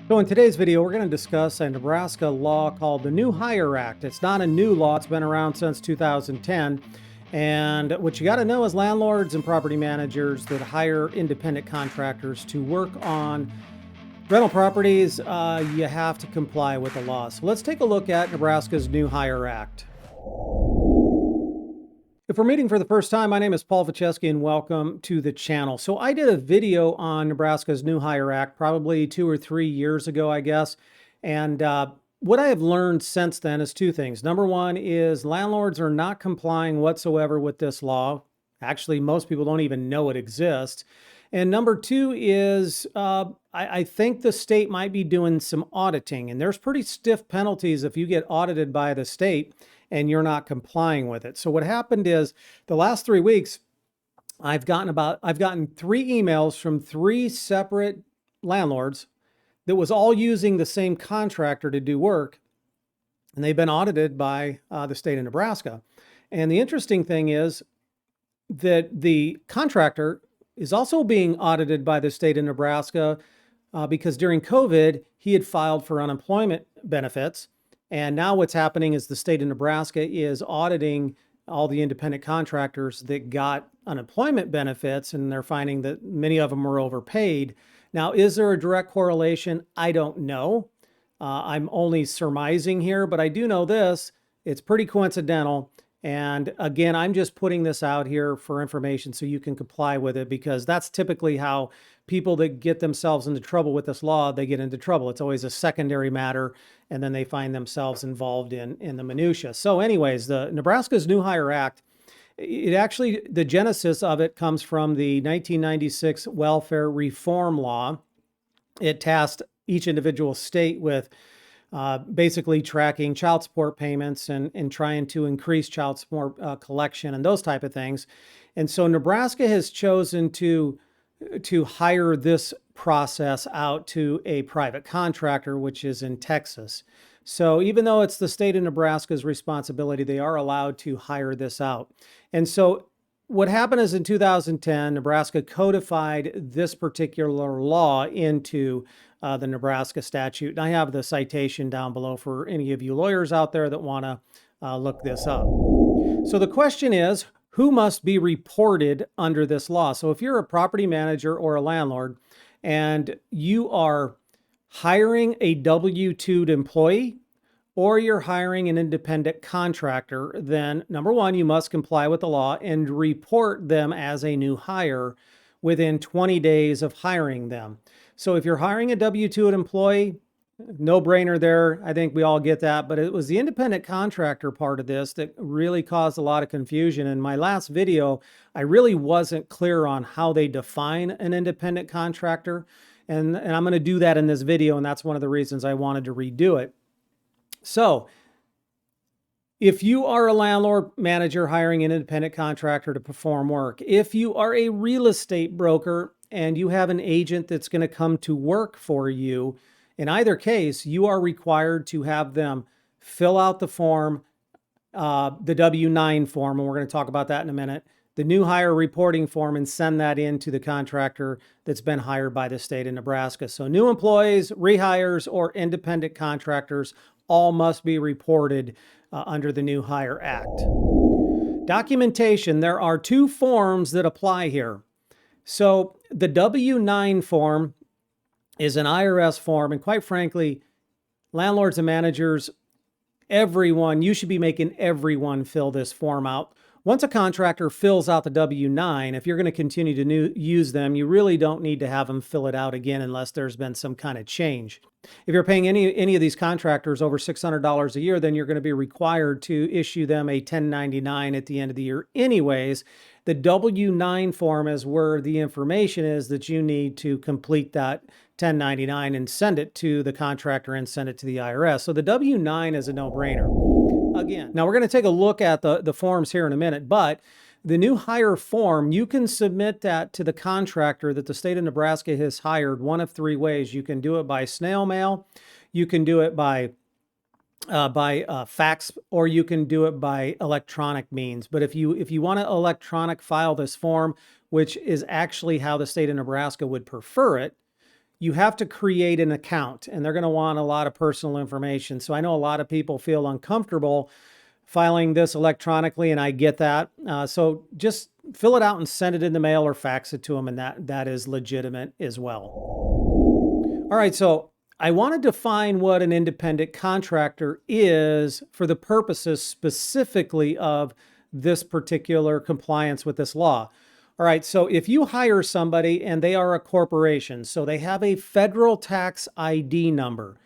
So in today's video, we're going to discuss a Nebraska law called the New Hire Act. It's not a new law. It's been around since 2010. And what you got to know is landlords and property managers that hire independent contractors to work on rental properties, you have to comply with the law. So let's take a look at Nebraska's New Hire Act. If we're meeting for the first time, my name is Paul Vojchehoske and welcome to the channel. So I did a video on Nebraska's New Hire Act probably 2 or 3 years ago, I guess. And what I have learned since then is two things. Number one is landlords are not complying whatsoever with this law. Actually, most people don't even know it exists. And number two is I think the state might be doing some auditing, and there's pretty stiff penalties if you get audited by the state and you're not complying with it. So what happened is the last 3 weeks, I've gotten 3 emails from 3 separate landlords that was all using the same contractor to do work, and they've been audited by the state of Nebraska. And the interesting thing is that the contractor is also being audited by the state of Nebraska because during COVID, he had filed for unemployment benefits. And now what's happening is the state of Nebraska is auditing all the independent contractors that got unemployment benefits, and they're finding that many of them were overpaid. Now, is there a direct correlation? I don't know. I'm only surmising here, but I do know this. It's pretty coincidental. And again, I'm just putting this out here for information so you can comply with it, because that's typically how people that get themselves into trouble with this law, they get into trouble. It's always a secondary matter, and then they find themselves involved in the minutia. So anyways, the Nebraska's New Hire Act, the genesis of it comes from the 1996 Welfare Reform Law. It tasked each individual state with basically tracking child support payments and trying to increase child support collection and those type of things. And so Nebraska has chosen to hire this process out to a private contractor, which is in Texas. So even though it's the state of Nebraska's responsibility, they are allowed to hire this out. And so what happened is in 2010, Nebraska codified this particular law into the Nebraska statute. And I have the citation down below for any of you lawyers out there that want to look this up. So the question is, who must be reported under this law? So if you're a property manager or a landlord and you are hiring a W-2'd employee or you're hiring an independent contractor, then number one, you must comply with the law and report them as a new hire within 20 days of hiring them. So if you're hiring a W-2'd employee, no brainer there. I think we all get that, but it was the independent contractor part of this that really caused a lot of confusion. In my last video, I really wasn't clear on how they define an independent contractor. And I'm going to do that in this video. And that's one of the reasons I wanted to redo it. So if you are a landlord manager hiring an independent contractor to perform work, if you are a real estate broker and you have an agent that's going to come to work for you, in either case, you are required to have them fill out the form, the W-9 form, and we're going to talk about that in a minute, the new hire reporting form, and send that in to the contractor that's been hired by the state of Nebraska. So new employees, rehires, or independent contractors all must be reported under the New Hire Act. Documentation, there are 2 forms that apply here. So the W-9 form is an IRS form, and quite frankly, landlords and managers, everyone, you should be making everyone fill this form out. Once a contractor fills out the W-9, if you're going to continue to use them, you really don't need to have them fill it out again unless there's been some kind of change. If you're paying any of these contractors over $600 a year, then you're going to be required to issue them a 1099 at the end of the year anyways. The W-9 form is where the information is that you need to complete that 1099 and send it to the contractor and send it to the IRS. So the W-9 is a no-brainer. Again, now we're going to take a look at the forms here in a minute, but the new hire form, you can submit that to the contractor that the state of Nebraska has hired one of 3 ways. You can do it by snail mail, you can do it by fax, or you can do it by electronic means. But if you want to electronic file this form, which is actually how the state of Nebraska would prefer it, you have to create an account, and they're going to want a lot of personal information. So I know a lot of people feel uncomfortable filing this electronically, and I get that. So just fill it out and send it in the mail or fax it to them, and that is legitimate as well. All right, so I want to define what an independent contractor is for the purposes specifically of this particular compliance with this law. All right, so if you hire somebody and they are a corporation, so they have a federal tax ID number.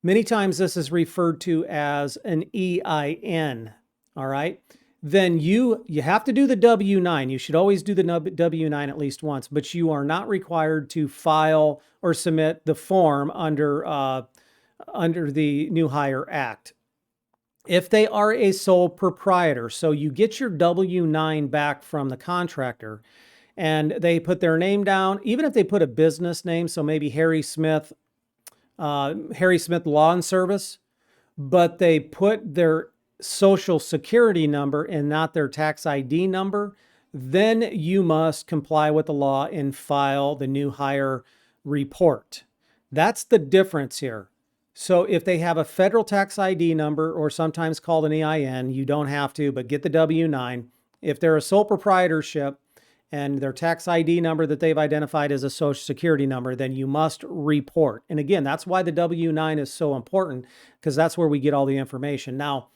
Many times this is referred to as an EIN, all right? Then you have to do the W-9. You should always do the W-9 at least once, but you are not required to file or submit the form under the New Hire Act. If they are a sole proprietor, so you get your W-9 back from the contractor and they put their name down, even if they put a business name, so maybe Harry Smith Lawn Service, but they put their social security number and not their tax ID number, then you must comply with the law and file the new hire report. That's the difference here. So if they have a federal tax ID number, or sometimes called an EIN, you don't have to, but get the W-9. If they're a sole proprietorship and their tax ID number that they've identified as a social security number, then you must report. And again, that's why the W-9 is so important, because that's where we get all the information. Now,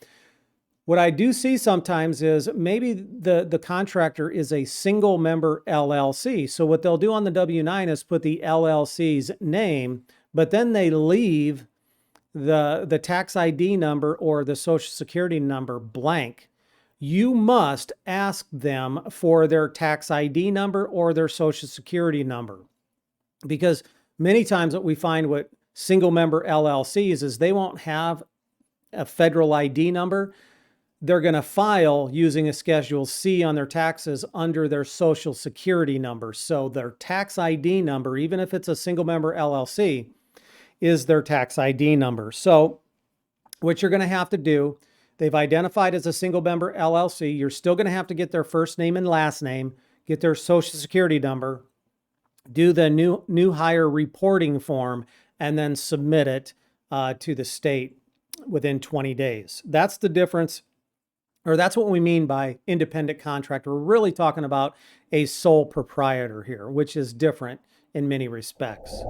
what I do see sometimes is maybe the contractor is a single member LLC. So what they'll do on the W-9 is put the LLC's name, but then they leave the tax ID number or the social security number blank. You must ask them for their tax ID number or their social security number, because many times what we find with single member LLCs is they won't have a federal ID number. They're going to file using a Schedule C on their taxes under their social security number. So their tax ID number, even if it's a single member LLC, is their tax ID number. So what you're going to have to do, they've identified as a single member LLC, you're still going to have to get their first name and last name, get their social security number, do the new hire reporting form, and then submit it to the state within 20 days. That's the difference, or that's what we mean by independent contractor. We're really talking about a sole proprietor here, which is different in many respects.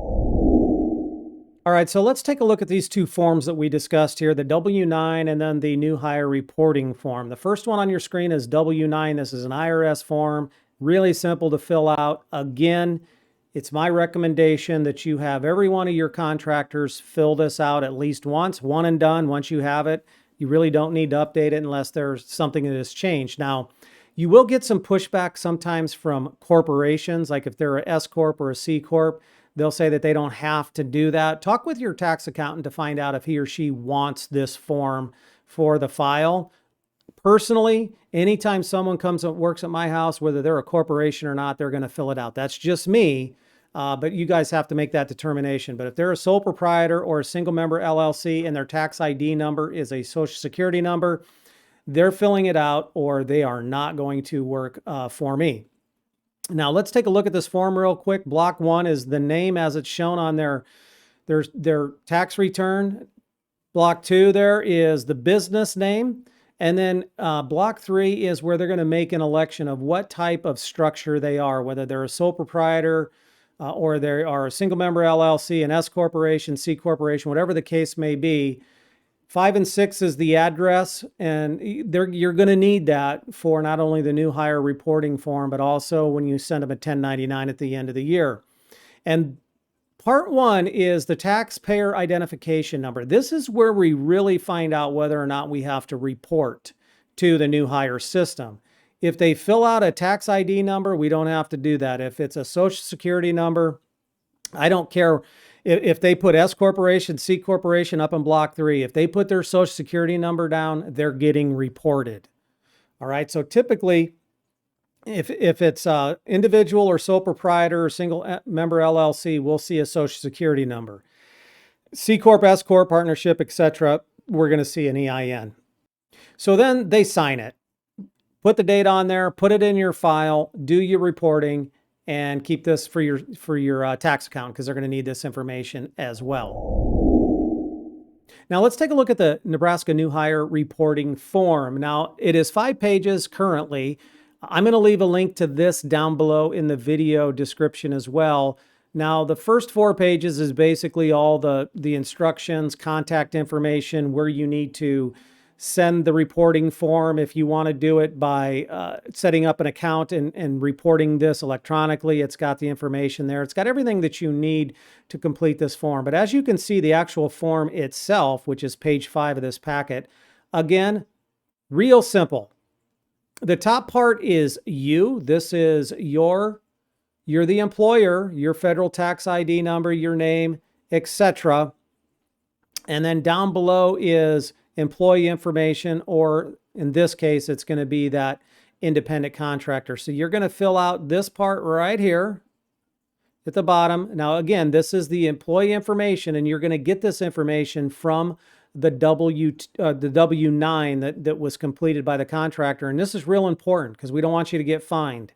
All right, so let's take a look at these two forms that we discussed here, the W-9 and then the new hire reporting form. The first one on your screen is W-9. This is an IRS form, really simple to fill out. Again, it's my recommendation that you have every one of your contractors fill this out at least once, one and done. Once you have it, you really don't need to update it unless there's something that has changed. Now, you will get some pushback sometimes from corporations, like if they're a S Corp or a C Corp. They'll say that they don't have to do that. Talk with your tax accountant to find out if he or she wants this form for the file. Personally, anytime someone comes and works at my house, whether they're a corporation or not, they're going to fill it out. That's just me, but you guys have to make that determination. But if they're a sole proprietor or a single member LLC and their tax ID number is a social security number, they're filling it out or they are not going to work for me. Now let's take a look at this form real quick. Block 1 is the name as it's shown on their tax return. Block 2 there is the business name. And then block 3 is where they're going to make an election of what type of structure they are, whether they're a sole proprietor or they are a single member LLC, an S corporation, C corporation, whatever the case may be. 5 and 6 is the address, and you're going to need that for not only the new hire reporting form, but also when you send them a 1099 at the end of the year. And part 1 is the taxpayer identification number. This is where we really find out whether or not we have to report to the new hire system. If they fill out a tax ID number, we don't have to do that. If it's a social security number, I don't care. If they put S corporation, C corporation up in block 3, if they put their social security number down, they're getting reported. All right. So typically, if it's individual or sole proprietor or single member LLC, we'll see a social security number. C corp, S corp, partnership, etc., we're going to see an EIN. So then they sign it. Put the date on there, put it in your file, do your reporting, and keep this for your tax account, because they're going to need this information as well. Now let's take a look at the Nebraska New Hire reporting form. Now it is 5 pages currently. I'm going to leave a link to this down below in the video description as well. Now the first 4 pages is basically all the instructions, contact information, where you need to send the reporting form if you want to do it by setting up an account and reporting this electronically. It's got the information there. It's got everything that you need to complete this form. But as you can see, the actual form itself, which is page 5 of this packet, again, real simple. The top part is you. This is you're the employer, your federal tax ID number, your name, etc. And then down below is employee information, or in this case, it's going to be that independent contractor. So you're going to fill out this part right here at the bottom. Now, again, this is the employee information, and you're going to get this information from the W-9 that was completed by the contractor. And this is real important because we don't want you to get fined.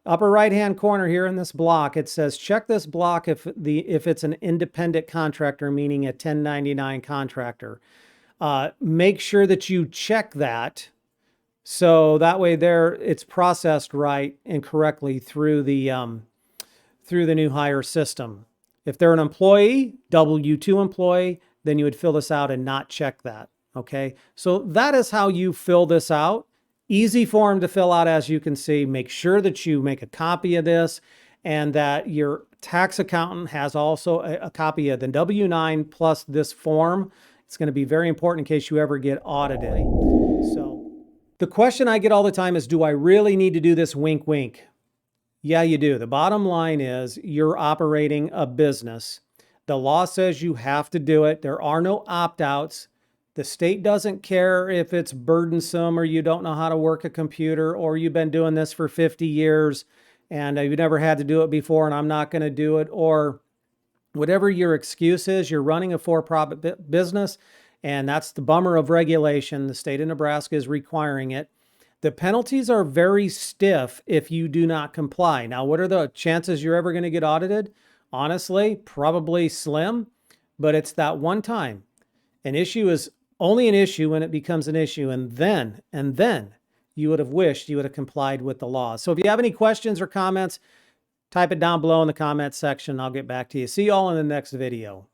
Upper right-hand corner here in this block, it says check this block if it's an independent contractor, meaning a 1099 contractor. Make sure that you check that, so that way it's processed right and correctly through the new hire system. If they're an employee, W-2 employee, then you would fill this out and not check that. Okay, so that is how you fill this out. Easy form to fill out, as you can see. Make sure that you make a copy of this and that your tax accountant has also a copy of the W-9 plus this form. It's going to be very important in case you ever get audited. So the question I get all the time is, do I really need to do this? Wink, wink. Yeah, you do. The bottom line is you're operating a business. The law says you have to do it. There are no opt-outs. The state doesn't care if it's burdensome or you don't know how to work a computer or you've been doing this for 50 years and you've never had to do it before and I'm not going to do it, or whatever your excuse is. You're running a for-profit business, and that's the bummer of regulation. The state of Nebraska is requiring it. The penalties are very stiff if you do not comply. Now, what are the chances you're ever going to get audited? Honestly, probably slim, but it's that one time. An issue is only an issue when it becomes an issue, and then you would have wished you would have complied with the law. So if you have any questions or comments, type it down below in the comments section. I'll get back to you. See you all in the next video.